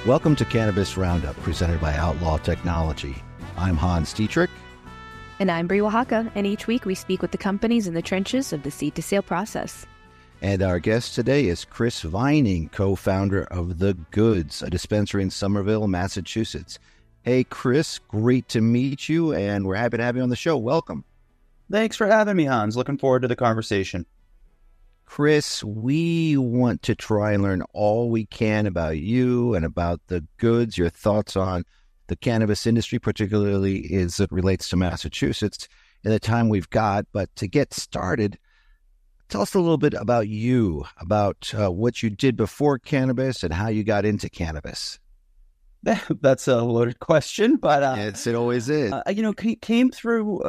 Welcome to Cannabis Roundup, presented by Outlaw Technology. I'm Hans Dietrich. And I'm Brie, and each week we speak with the companies in the trenches of the seed-to-sale process. And our guest today is Chris Vining, co-founder of The Goods, a dispensary in Somerville, Massachusetts. Hey, Chris, great to meet you, and we're happy to have you on the show. Welcome. Thanks for having me, Hans. Looking forward to the conversation. Chris, we want to try and learn all we can about you and about The Goods, your thoughts on the cannabis industry, particularly as it relates to Massachusetts, in the time we've got. But to get started, tell us a little bit about you, about what you did before cannabis and how you got into cannabis. That's a loaded question, but it always is. Came through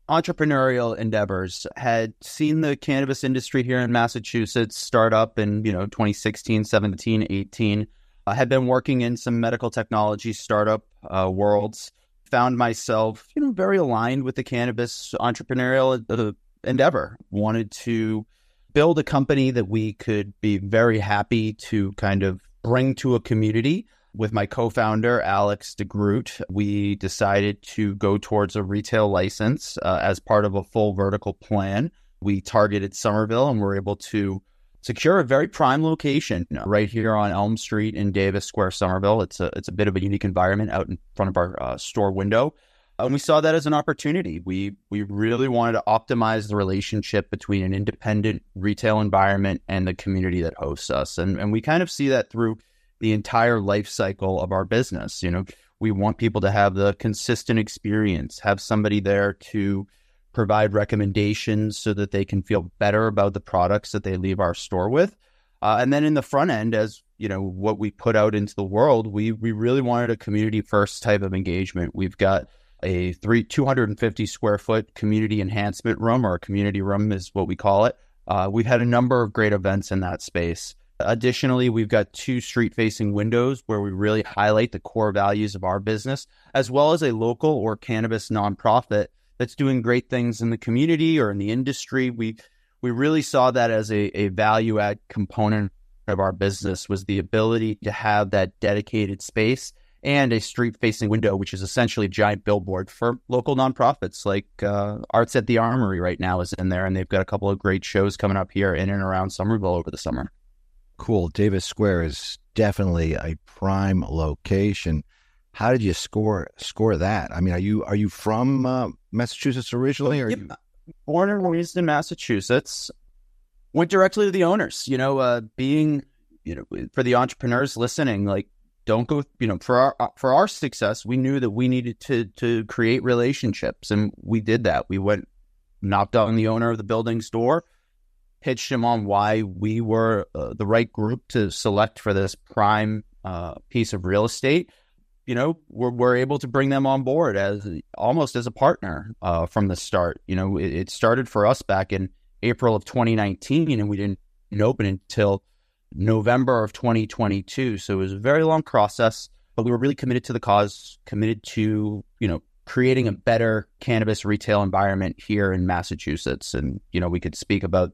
entrepreneurial endeavors. Had seen the cannabis industry here in Massachusetts start up in 2016, 17, 18. I had been working in some medical technology startup worlds. Found myself very aligned with the cannabis entrepreneurial endeavor. Wanted to build a company that we could be very happy to kind of bring to a community. With my co-founder, Alex DeGroot, we decided to go towards a retail license as part of a full vertical plan. We targeted Somerville and were able to secure a very prime location right here on Elm Street in Davis Square, Somerville. It's a bit of a unique environment out in front of our store window. And we saw that as an opportunity. We really wanted to optimize the relationship between an independent retail environment and the community that hosts us. And we kind of see that through the entire life cycle of our business. We want people to have the consistent experience, have somebody there to provide recommendations so that they can feel better about the products that they leave our store with. And then in the front end, as what we put out into the world, we really wanted a community first type of engagement. We've got a 250 square foot community enhancement room, or a community room is what we call it. We've had a number of great events in that space. Additionally, we've got 2 street-facing windows where we really highlight the core values of our business, as well as a local or cannabis nonprofit that's doing great things in the community or in the industry. We really saw that as a value-add component of our business, was the ability to have that dedicated space and a street-facing window, which is essentially a giant billboard for local nonprofits. Like Arts at the Armory right now is in there, and they've got a couple of great shows coming up here in and around Somerville over the summer. Cool. Davis Square is definitely a prime location. How did you score that? I mean, are you from Massachusetts originally? Or yep. Born and raised in Massachusetts. Went directly to the owners. Being for the entrepreneurs listening, like, don't go. For our success, we knew that we needed to create relationships, and we did that. We went, knocked on the owner of the building's door, pitched him on why we were the right group to select for this prime piece of real estate. We're able to bring them on board as almost as a partner from the start. It started for us back in April of 2019, and we didn't open until November of 2022. So it was a very long process, but we were really committed to the cause, committed to, creating a better cannabis retail environment here in Massachusetts. And, we could speak about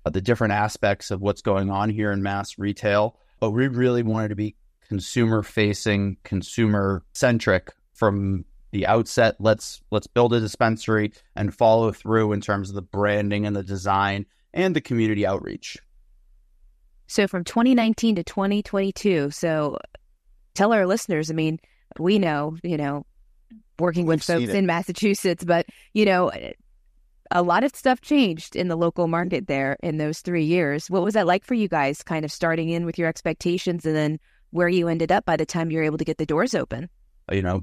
the different aspects of what's going on here in mass retail, but we really wanted to be consumer-facing, consumer-centric from the outset. Let's build a dispensary and follow through in terms of the branding and the design and the community outreach. So from 2019 to 2022, so tell our listeners, I mean, we know, working with folks in Massachusetts, but, a lot of stuff changed in the local market there in those 3 years. What was that like for you guys, kind of starting in with your expectations and then where you ended up by the time you were able to get the doors open?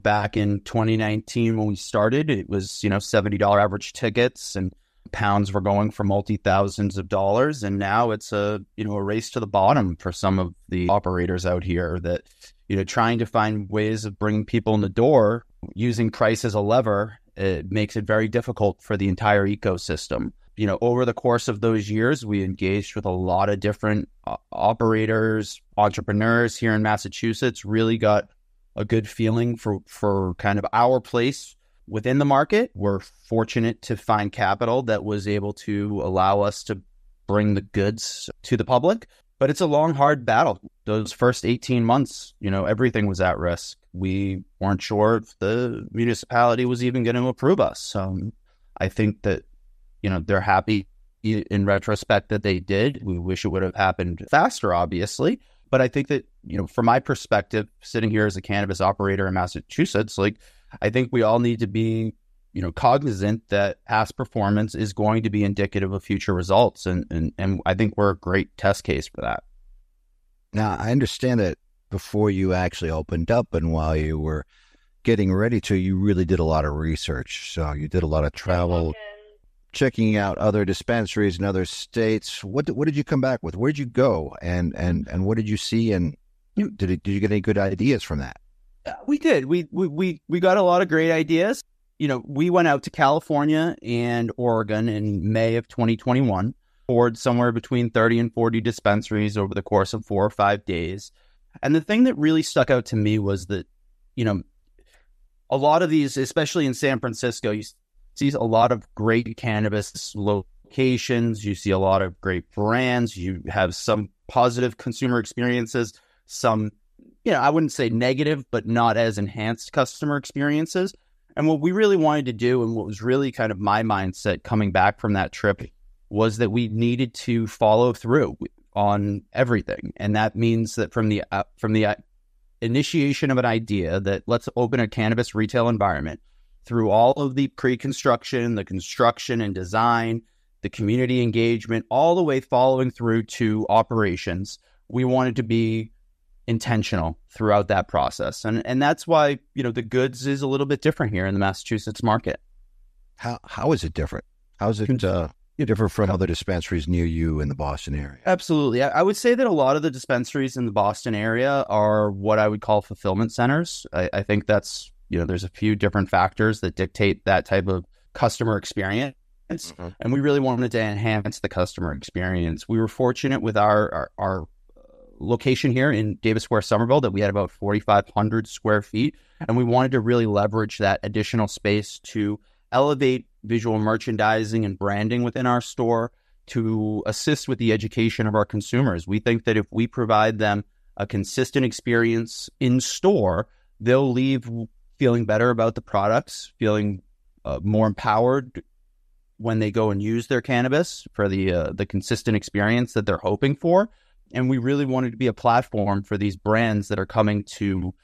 Back in 2019 when we started, it was, $70 average tickets, and pounds were going for multi-thousands of dollars. And now it's a race to the bottom for some of the operators out here that, trying to find ways of bringing people in the door using price as a lever. It makes it very difficult for the entire ecosystem. Over the course of those years, we engaged with a lot of different operators, entrepreneurs here in Massachusetts, really got a good feeling for kind of our place within the market. We're fortunate to find capital that was able to allow us to bring the goods to the public. But it's a long, hard battle. Those first 18 months, everything was at risk. We weren't sure if the municipality was even going to approve us. I think that, they're happy in retrospect that they did. We wish it would have happened faster, obviously. But I think that, from my perspective, sitting here as a cannabis operator in Massachusetts, I think we all need to be, cognizant that past performance is going to be indicative of future results. And I think we're a great test case for that. Now, I understand that before you actually opened up and while you were getting ready to, you really did a lot of research. So you did a lot of travel, checking out other dispensaries in other states. What did you come back with? Where did you go? And what did you see? And did you get any good ideas from that? We did. We got a lot of great ideas. We went out to California and Oregon in May of 2021, toured somewhere between 30 and 40 dispensaries over the course of 4 or 5 days. And the thing that really stuck out to me was that, a lot of these, especially in San Francisco, you see a lot of great cannabis locations. You see a lot of great brands. You have some positive consumer experiences, some, I wouldn't say negative, but not as enhanced customer experiences. And what we really wanted to do, and what was really kind of my mindset coming back from that trip, was that we needed to follow through on everything. And that means that from the initiation of an idea that let's open a cannabis retail environment, through all of the pre-construction, the construction and design, the community engagement, all the way following through to operations, we wanted to be intentional throughout that process. And that's why, the goods is a little bit different here in the Massachusetts market. How is it different? How is it different from other dispensaries near you in the Boston area? Absolutely. I would say that a lot of the dispensaries in the Boston area are what I would call fulfillment centers. I think that's, there's a few different factors that dictate that type of customer experience. Mm-hmm. And we really wanted to enhance the customer experience. We were fortunate with our location here in Davis Square, Somerville, that we had about 4,500 square feet. And we wanted to really leverage that additional space to elevate visual merchandising and branding within our store, to assist with the education of our consumers. We think that if we provide them a consistent experience in store, they'll leave feeling better about the products, feeling more empowered when they go and use their cannabis for the consistent experience that they're hoping for. And we really wanted to be a platform for these brands that are coming to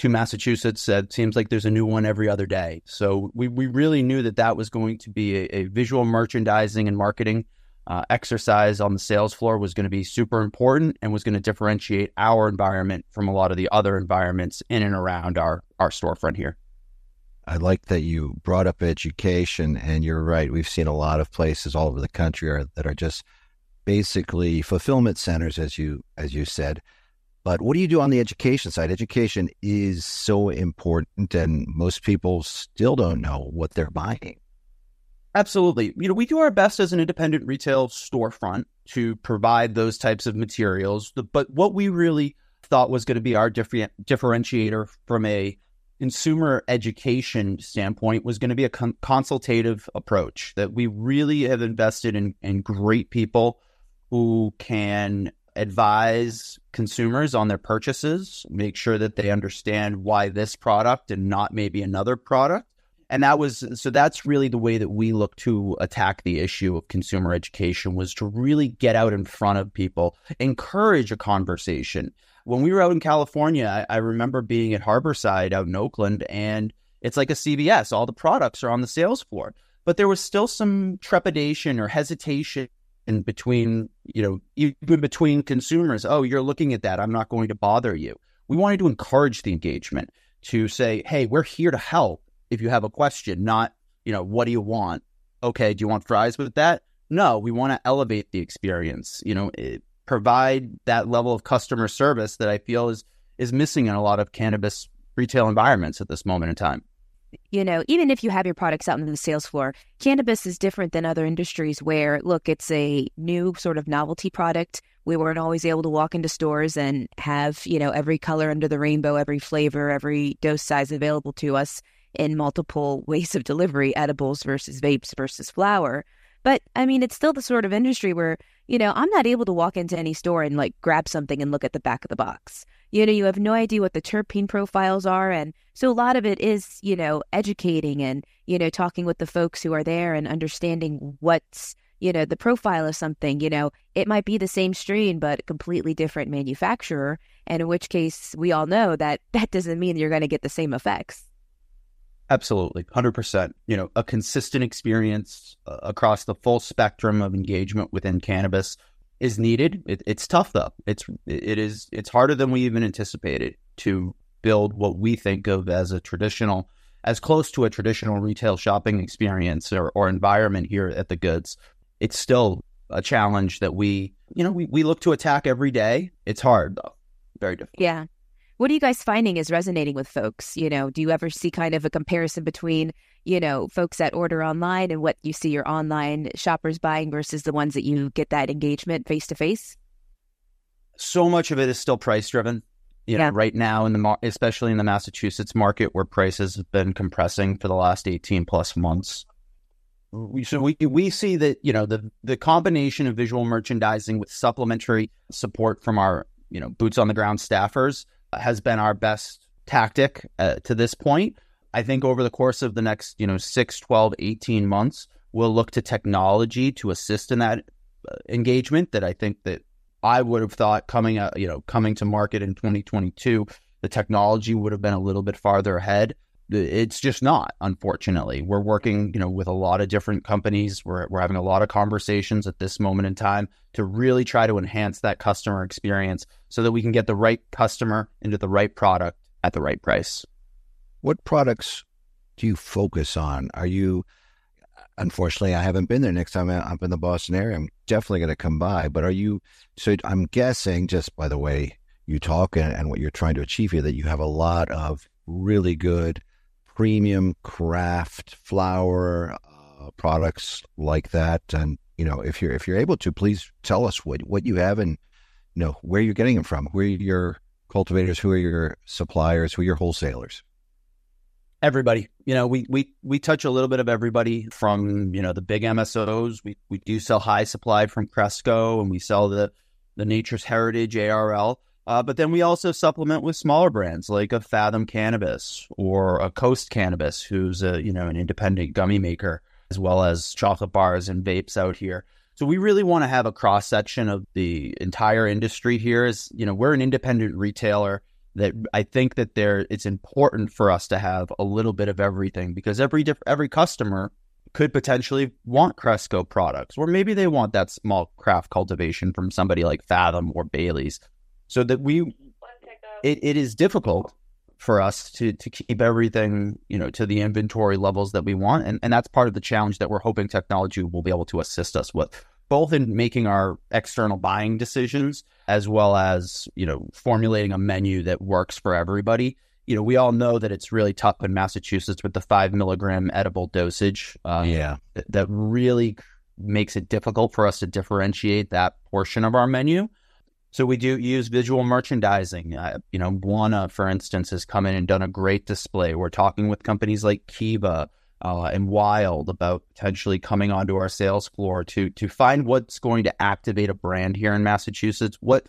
Massachusetts. It seems like there's a new one every other day. So we really knew that was going to be a visual merchandising and marketing exercise on the sales floor, was going to be super important and was going to differentiate our environment from a lot of the other environments in and around our storefront here. I like that you brought up education, and you're right. We've seen a lot of places all over the country that are just basically fulfillment centers, as you said. But what do you do on the education side? Education is so important, and most people still don't know what they're buying. Absolutely. We do our best as an independent retail storefront to provide those types of materials. But what we really thought was going to be our differentiator from a consumer education standpoint was going to be a consultative approach, that we really have invested in great people who can advise consumers on their purchases, make sure that they understand why this product and not maybe another product. And that's really the way that we look to attack the issue of consumer education, was to really get out in front of people, encourage a conversation. When we were out in California, I remember being at Harborside out in Oakland, and it's like a CVS. All the products are on the sales floor, but there was still some trepidation or hesitation in between, even between consumers. Oh, you're looking at that, I'm not going to bother you. We wanted to encourage the engagement, to say, hey, we're here to help if you have a question, not, what do you want? Okay, do you want fries with that? No, we want to elevate the experience, provide that level of customer service that I feel is missing in a lot of cannabis retail environments at this moment in time. Even if you have your products out on the sales floor, cannabis is different than other industries where, look, it's a new sort of novelty product. We weren't always able to walk into stores and have, every color under the rainbow, every flavor, every dose size available to us in multiple ways of delivery, edibles versus vapes versus flower. But I mean, it's still the sort of industry where, I'm not able to walk into any store and like grab something and look at the back of the box. You have no idea what the terpene profiles are. And so a lot of it is, educating and, talking with the folks who are there and understanding what's, the profile of something. It might be the same strain, but a completely different manufacturer. And in which case we all know that doesn't mean you're going to get the same effects. Absolutely. 100%. A consistent experience across the full spectrum of engagement within cannabis is needed. It's tough though. It's harder than we even anticipated to build what we think of as as close to a traditional retail shopping experience or environment here at the Goods. It's still a challenge that we look to attack every day. It's hard though. Very difficult. Yeah. What are you guys finding is resonating with folks? Do you ever see kind of a comparison between, folks that order online and what you see your online shoppers buying versus the ones that you get that engagement face to face? So much of it is still price driven. Right now especially in the Massachusetts market where prices have been compressing for the last 18 plus months. We see that, the combination of visual merchandising with supplementary support from our, boots on the ground staffers has been our best tactic to this point. I think over the course of the next, 6, 12, 18 months, we'll look to technology to assist in that engagement that I think that I would have thought coming to market in 2022, the technology would have been a little bit farther ahead. It's just not, unfortunately. We're working, with a lot of different companies. We're having a lot of conversations at this moment in time to really try to enhance that customer experience so that we can get the right customer into the right product at the right price. What products do you focus on? Unfortunately, I haven't been there. Next time I'm in the Boston area, I'm definitely going to come by. But so I'm guessing, just by the way you talk and what you're trying to achieve here, that you have a lot of really good premium craft flower products like that. And, if you're able to, please tell us what you have and, where you're getting them from. Who are your cultivators? Who are your suppliers? Who are your wholesalers? Everybody. We touch a little bit of everybody from, the big MSOs. We do sell High Supply from Cresco, and we sell the Nature's Heritage ARL. But then we also supplement with smaller brands like a Fathom Cannabis or a Coast Cannabis, who's an independent gummy maker, as well as chocolate bars and vapes out here. So we really want to have a cross section of the entire industry here. We're an independent retailer that I think that it's important for us to have a little bit of everything, because every customer could potentially want Cresco products, or maybe they want that small craft cultivation from somebody like Fathom or Bailey's. So that it is difficult for us to keep everything, to the inventory levels that we want. And that's part of the challenge that we're hoping technology will be able to assist us with, both in making our external buying decisions, as well as, formulating a menu that works for everybody. We all know that it's really tough in Massachusetts with the 5 milligram edible dosage. That really makes it difficult for us to differentiate that portion of our menu. So we do use visual merchandising. Buona, for instance, has come in and done a great display. We're talking with companies like Kiva and Wild about potentially coming onto our sales floor to find what's going to activate a brand here in Massachusetts. What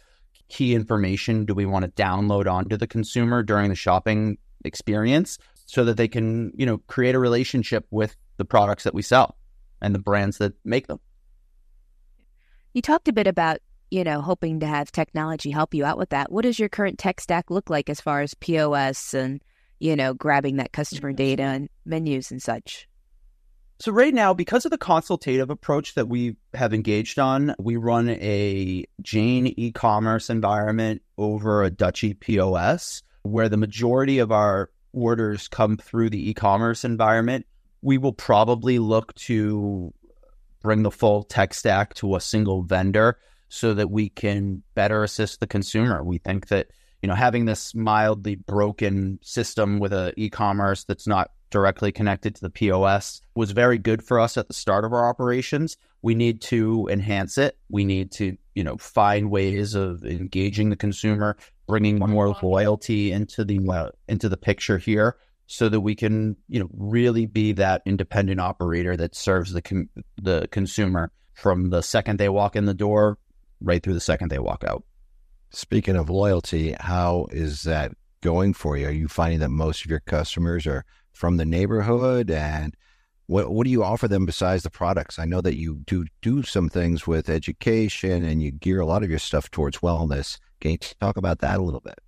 key information do we want to download onto the consumer during the shopping experience so that they can, create a relationship with the products that we sell and the brands that make them. You talked a bit about hoping to have technology help you out with that. What does your current tech stack look like as far as POS and, grabbing that customer data and menus and such? So right now, because of the consultative approach that we have engaged on, we run a Jane e-commerce environment over a Dutchie POS, where the majority of our orders come through the e-commerce environment. We will probably look to bring the full tech stack to a single vendor so that we can better assist the consumer. We think that, having this mildly broken system with a e-commerce that's not directly connected to the POS was very good for us at the start of our operations. We need to enhance it. We need to, find ways of engaging the consumer, bringing more loyalty into the picture here. so that we can, really be that independent operator that serves the consumer from the second they walk in the door right through the second they walk out. Speaking of loyalty, how is that going for you? Are you finding that most of your customers are from the neighborhood? And what do you offer them besides the products? I know that you do some things with education and you gear a lot of your stuff towards wellness. Can you talk about that a little bit?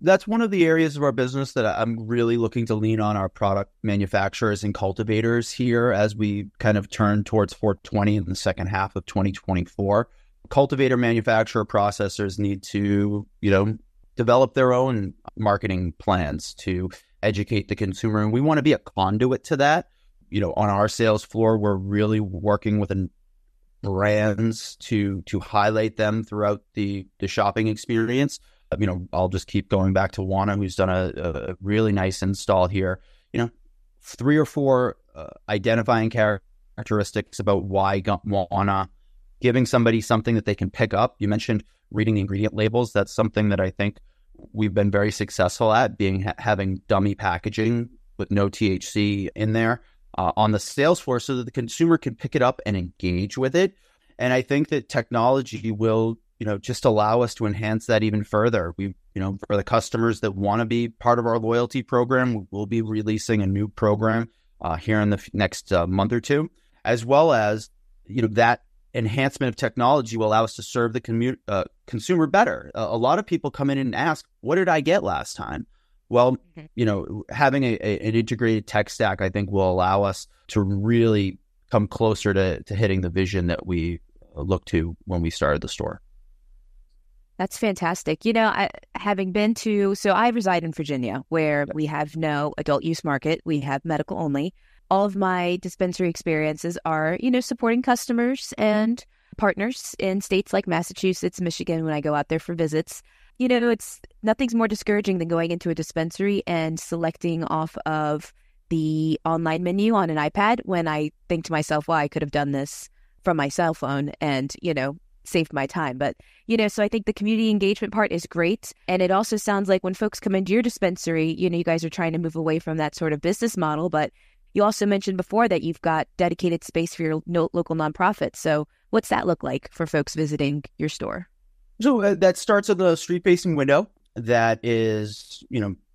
That's one of the areas of our business that I'm really looking to lean on our product manufacturers and cultivators here as we kind of turn towards 420 in the second half of 2024. Cultivator manufacturer processors need to, develop their own marketing plans to educate the consumer. And we want to be a conduit to that. On our sales floor, we're really working with brands to highlight them throughout the shopping experience. I'll just keep going back to Wana, who's done a really nice install here. 3 or 4 identifying characteristics about why Wana, giving somebody something that they can pick up. You mentioned reading the ingredient labels. That's something that I think we've been very successful at, having dummy packaging with no THC in there on the sales floor so that the consumer can pick it up and engage with it. And I think that technology will just allow us to enhance that even further. For the customers that want to be part of our loyalty program, we'll be releasing a new program here in the next month or two, as well as, that enhancement of technology will allow us to serve the consumer better. A lot of people come in and ask, what did I get last time? Well, having an integrated tech stack, I think will allow us to really come closer to hitting the vision that we looked to when we started the store. That's fantastic. Having been so I reside in Virginia, where we have no adult use market. We have medical only. All of my dispensary experiences are, supporting customers and partners in states like Massachusetts, Michigan, when I go out there for visits. It's nothing's more discouraging than going into a dispensary and selecting off of the online menu on an iPad when I think to myself, well, I could have done this from my cell phone and, saved my time. But, so I think the community engagement part is great. And it also sounds like when folks come into your dispensary, you guys are trying to move away from that sort of business model. But you also mentioned before that you've got dedicated space for your local nonprofits. So what's that look like for folks visiting your store? So that starts at the street-facing window that is,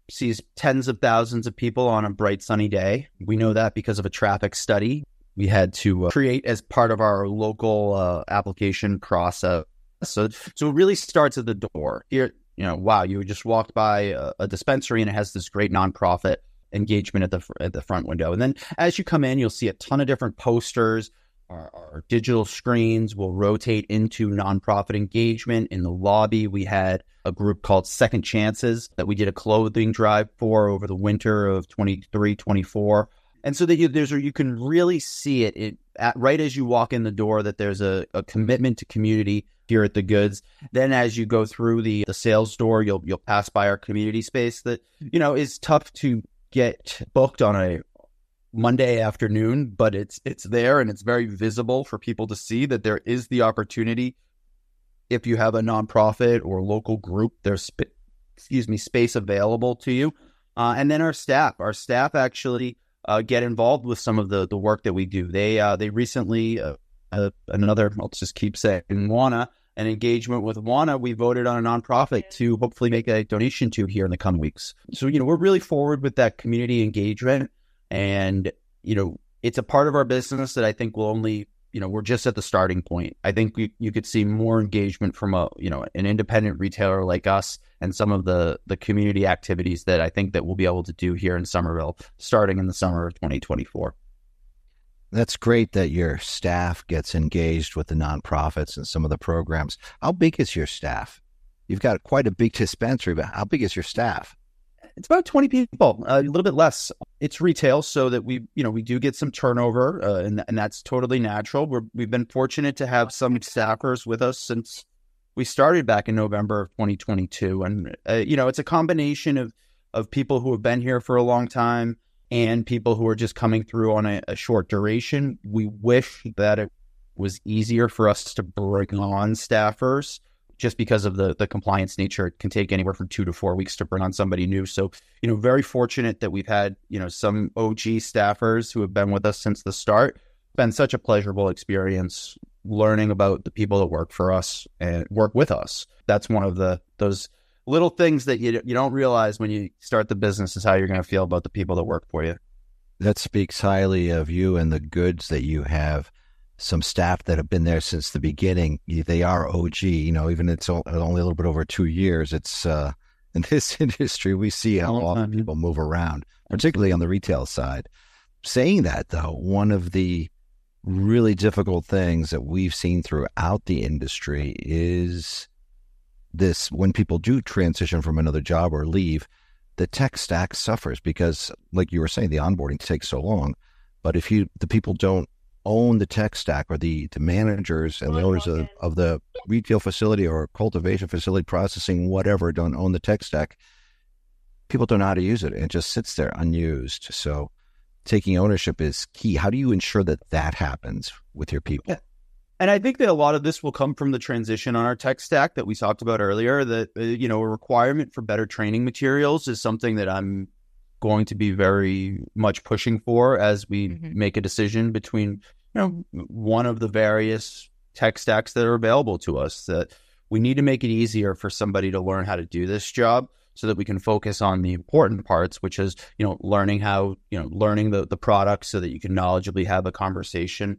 sees tens of thousands of people on a bright sunny day. We know that because of a traffic study we had to create as part of our local application process. So it really starts at the door. Here, wow, you just walked by a dispensary and it has this great nonprofit engagement at the front window. And then as you come in, you'll see a ton of different posters. Our digital screens will rotate into nonprofit engagement. In the lobby, we had a group called Second Chances that we did a clothing drive for over the winter of 23-24. And so that you can really see it right as you walk in the door, that there's a commitment to community here at the Goods. Then as you go through the sales door, you'll pass by our community space that, is tough to get booked on a Monday afternoon, but it's there and it's very visible for people to see that there is the opportunity. If you have a nonprofit or local group, there's space available to you. And then our staff actually get involved with some of the work that we do. They recently I'll just keep saying Wana, an engagement with Wana, we voted on a nonprofit to hopefully make a donation to here in the coming weeks. So we're really forward with that community engagement. And, it's a part of our business that I think will only, we're just at the starting point. I think you could see more engagement from an independent retailer like us and some of the community activities that I think that we'll be able to do here in Somerville, starting in the summer of 2024. That's great that your staff gets engaged with the nonprofits and some of the programs. How big is your staff? You've got quite a big dispensary, but how big is your staff? It's about 20 people, a little bit less. It's retail, so that we do get some turnover, and that's totally natural. We've been fortunate to have some staffers with us since we started back in November of 2022. And, it's a combination of people who have been here for a long time and people who are just coming through on a short duration. We wish that it was easier for us to bring on staffers. just because of the compliance nature, it can take anywhere from 2 to 4 weeks to bring on somebody new. So, very fortunate that we've had, some OG staffers who have been with us since the start. Been such a pleasurable experience learning about the people that work for us and work with us. That's one of those little things that you don't realize when you start the business is how you're going to feel about the people that work for you. That speaks highly of you and the goods that you have. Some staff that have been there since the beginning, they are OG, even it's only a little bit over 2 years. It's in this industry, we see how often people move around, particularly on the retail side. Saying that, though, one of the really difficult things that we've seen throughout the industry is this: when people do transition from another job or leave, the tech stack suffers because, like you were saying, the onboarding takes so long. But if the people don't own the tech stack, or the managers and the owners of the retail facility or cultivation facility, processing, whatever, don't own the tech stack, people don't know how to use it. And it just sits there unused. So taking ownership is key. How do you ensure that happens with your people? Yeah. And I think that a lot of this will come from the transition on our tech stack that we talked about earlier, that, a requirement for better training materials is something that I'm going to be very much pushing for as we make a decision between, one of the various tech stacks that are available to us. That we need to make it easier for somebody to learn how to do this job so that we can focus on the important parts, which is, learning learning the products so that you can knowledgeably have a conversation,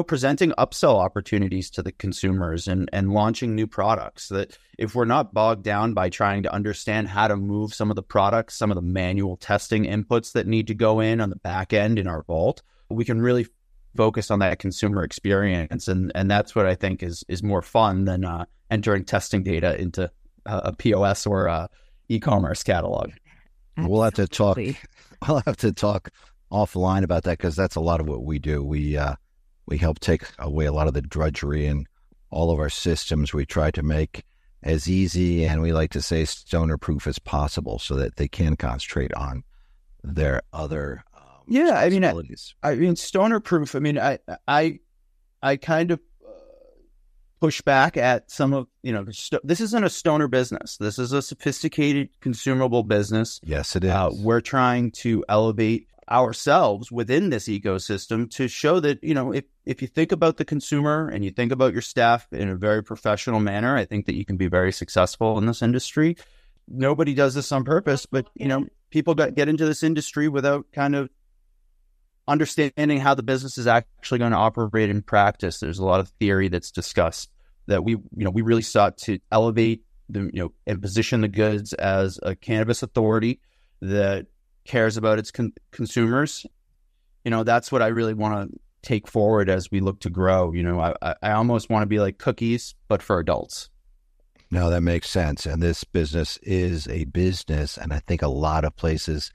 presenting upsell opportunities to the consumers and launching new products. That if we're not bogged down by trying to understand how to move some of the products, some of the manual testing inputs that need to go in on the back end in our vault, we can really focus on that consumer experience. And that's what I think is more fun than entering testing data into a POS or e-commerce catalog. We'll have to talk. I'll have to talk offline about that, because that's a lot of what we do. We help take away a lot of the drudgery in all of our systems. We try to make as easy, and we like to say stoner proof as possible, so that they can concentrate on their other responsibilities. I mean, stoner proof. I mean, I kind of push back at some of, this isn't a stoner business. This is a sophisticated, consumable business. Yes, it is. We're trying to elevate ourselves within this ecosystem to show that, if you think about the consumer and you think about your staff in a very professional manner, I think that you can be very successful in this industry. Nobody does this on purpose, but, people get into this industry without kind of understanding how the business is actually going to operate in practice. There's a lot of theory that's discussed that we really sought to elevate and position the goods as a cannabis authority that cares about its consumers. That's what I really want to take forward as we look to grow. I almost want to be like cookies, but for adults. No, that makes sense. And this business is a business. And I think a lot of places,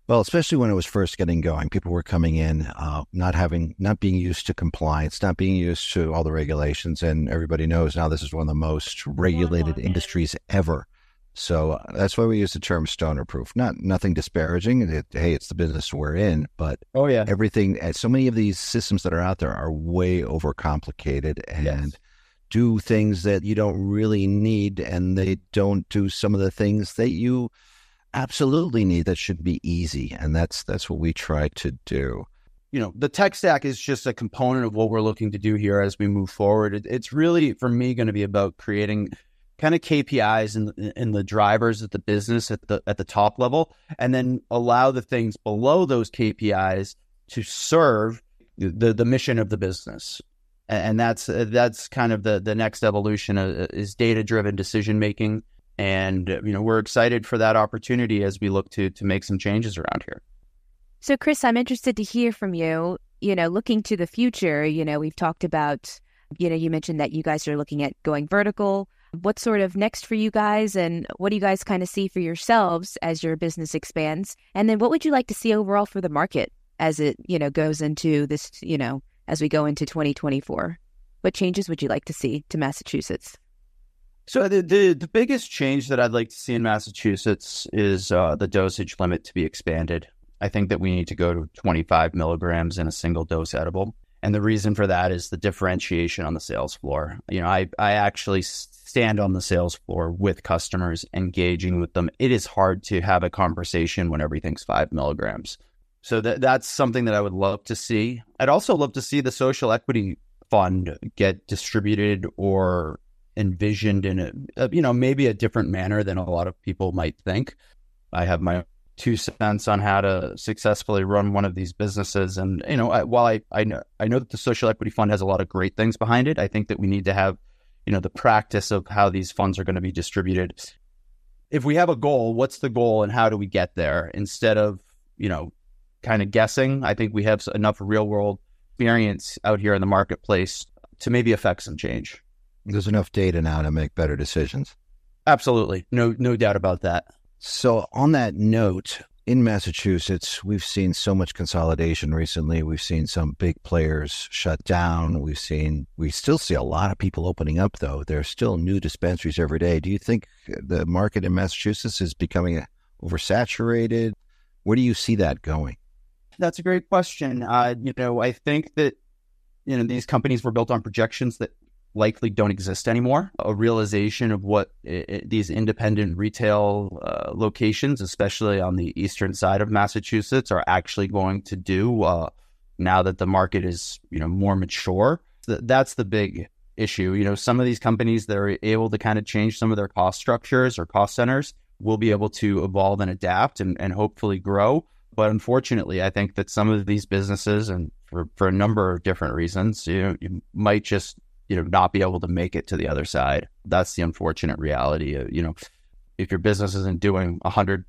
well, especially when it was first getting going, people were coming in, not being used to compliance, not being used to all the regulations. And everybody knows now this is one of the most regulated industries ever. So that's why we use the term stoner proof. Nothing disparaging. Hey, it's the business we're in, but everything, so many of these systems that are out there are way overcomplicated and do things that you don't really need, and they don't do some of the things that you absolutely need that should be easy. And that's what we try to do. The tech stack is just a component of what we're looking to do here as we move forward. It's really, for me, going to be about creating kind of KPIs in the drivers of the business at the top level, and then allow the things below those KPIs to serve the mission of the business. And that's kind of the next evolution is data-driven decision-making. And, we're excited for that opportunity as we look to make some changes around here. So, Chris, I'm interested to hear from you, looking to the future. We've talked about, you mentioned that you guys are looking at going vertical. What's sort of next for you guys, and what do you guys kind of see for yourselves as your business expands? And then what would you like to see overall for the market as it, goes into this, as we go into 2024? What changes would you like to see to Massachusetts? So the biggest change that I'd like to see in Massachusetts is the dosage limit to be expanded. I think that we need to go to 25 milligrams in a single dose edible. And the reason for that is the differentiation on the sales floor. I actually stand on the sales floor with customers, engaging with them. It is hard to have a conversation when everything's 5 milligrams. So that's something that I would love to see. I'd also love to see the social equity fund get distributed or envisioned in maybe a different manner than a lot of people might think. I have my 2 cents on how to successfully run one of these businesses. And, while I know that the social equity fund has a lot of great things behind it, I think that we need to have, the practice of how these funds are going to be distributed. If we have a goal, what's the goal and how do we get there? Instead of, kind of guessing, I think we have enough real world experience out here in the marketplace to maybe affect some change. There's enough data now to make better decisions. Absolutely. No doubt about that. So on that note, in Massachusetts, we've seen so much consolidation recently. We've seen some big players shut down. We still see a lot of people opening up, though. There are still new dispensaries every day. Do you think the market in Massachusetts is becoming oversaturated? Where do you see that going? That's a great question. I think that, these companies were built on projections that likely don't exist anymore. A realization of what these independent retail locations, especially on the eastern side of Massachusetts, are actually going to do now that the market is, more mature. That's the big issue. Some of these companies that are able to kind of change some of their cost structures or cost centers will be able to evolve and adapt and hopefully grow. But unfortunately, I think that some of these businesses, and for a number of different reasons, you might just not be able to make it to the other side. That's the unfortunate reality. If your business isn't doing 100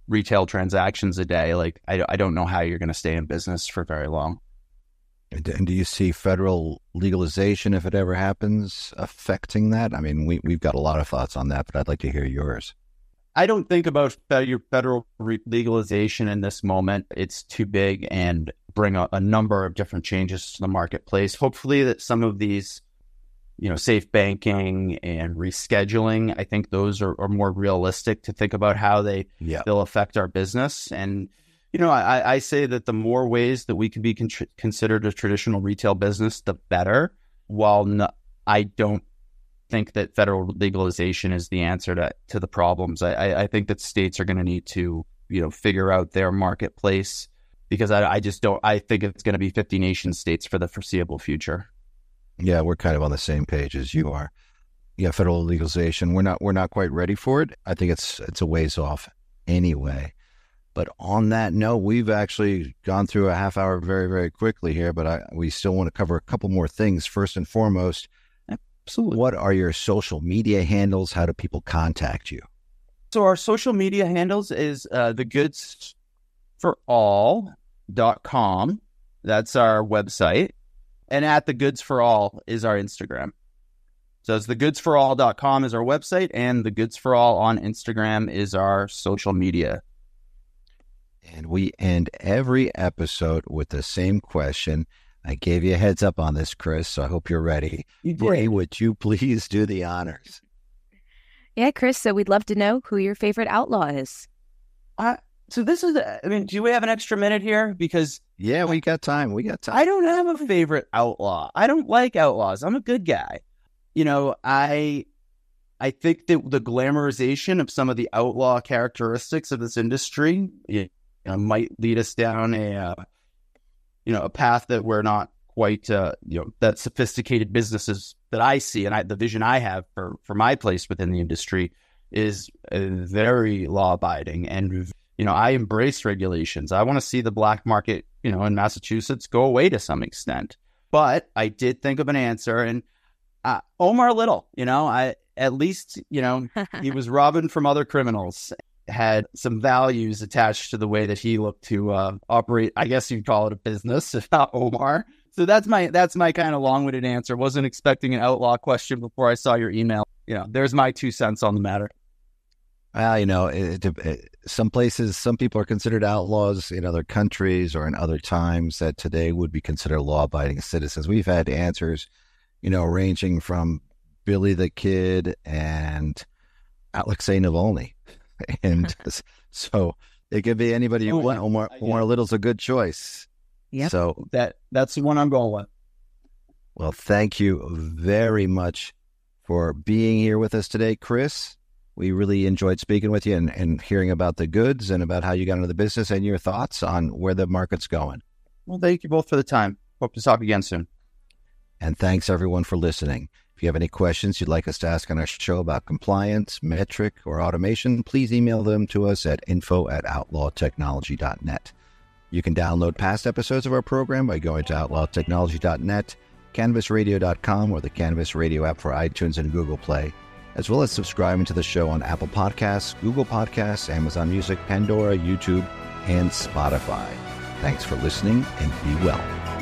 retail transactions a day, I don't know how you're going to stay in business for very long. And do you see federal legalization, if it ever happens, affecting that? I mean, we've got a lot of thoughts on that, but I'd like to hear yours. I don't think about federal legalization in this moment. It's too big and bring a number of different changes to the marketplace. Hopefully that some of these, safe banking and rescheduling, I think those are more realistic to think about how they'll affect our business. And, I say that the more ways that we can be considered a traditional retail business, the better. I don't think that federal legalization is the answer to the problems. I think that states are going to need to, figure out their marketplace, because I think it's going to be 50 nation states for the foreseeable future. Yeah, we're kind of on the same page as you are. Yeah, federal legalization, we're not quite ready for it. I think it's a ways off anyway. But on that note, we've actually gone through a half hour very, very quickly here, but we still want to cover a couple more things. First and foremost, absolutely, what are your social media handles? How do people contact you? So our social media handles is thegoodsforall.com. That's our website. And at The Goods for All is our Instagram. So it's thegoodsforall.com is our website, and The Goods for All on Instagram is our social media. And we end every episode with the same question. I gave you a heads up on this, Chris, so I hope you're ready. Brie, would you please do the honors? Yeah, Chris, so we'd love to know who your favorite outlaw is. So this is, do we have an extra minute here? Because yeah, we got time. I don't have a favorite outlaw. I don't like outlaws. I'm a good guy. I think that the glamorization of some of the outlaw characteristics of this industry might lead us down a path that we're not quite, that sophisticated businesses that I see and the vision I have for my place within the industry is very law abiding. And, I embrace regulations. I want to see the black market, in Massachusetts go away to some extent. But I did think of an answer, and Omar Little, at least, he was robbing from other criminals, had some values attached to the way that he looked to operate. I guess you'd call it a business, if not Omar. So that's my kind of long-winded answer. Wasn't expecting an outlaw question before I saw your email. There's my 2 cents on the matter. Well, some places, some people are considered outlaws in other countries or in other times that today would be considered law-abiding citizens. We've had answers, ranging from Billy the Kid and Alexei Navalny. And so it could be anybody you want. Omar Little's a good choice. Yeah. So that's the one I'm going with. Well, thank you very much for being here with us today, Chris. We really enjoyed speaking with you and hearing about the goods and about how you got into the business and your thoughts on where the market's going. Well, thank you both for the time. Hope to talk again soon. And thanks, everyone, for listening. If you have any questions you'd like us to ask on our show about compliance, metric, or automation, please email them to us at info@outlawtechnology.net. You can download past episodes of our program by going to outlawtechnology.net, cannabisradio.com, or the Cannabis Radio app for iTunes and Google Play, as well as subscribing to the show on Apple Podcasts, Google Podcasts, Amazon Music, Pandora, YouTube, and Spotify. Thanks for listening, and be well.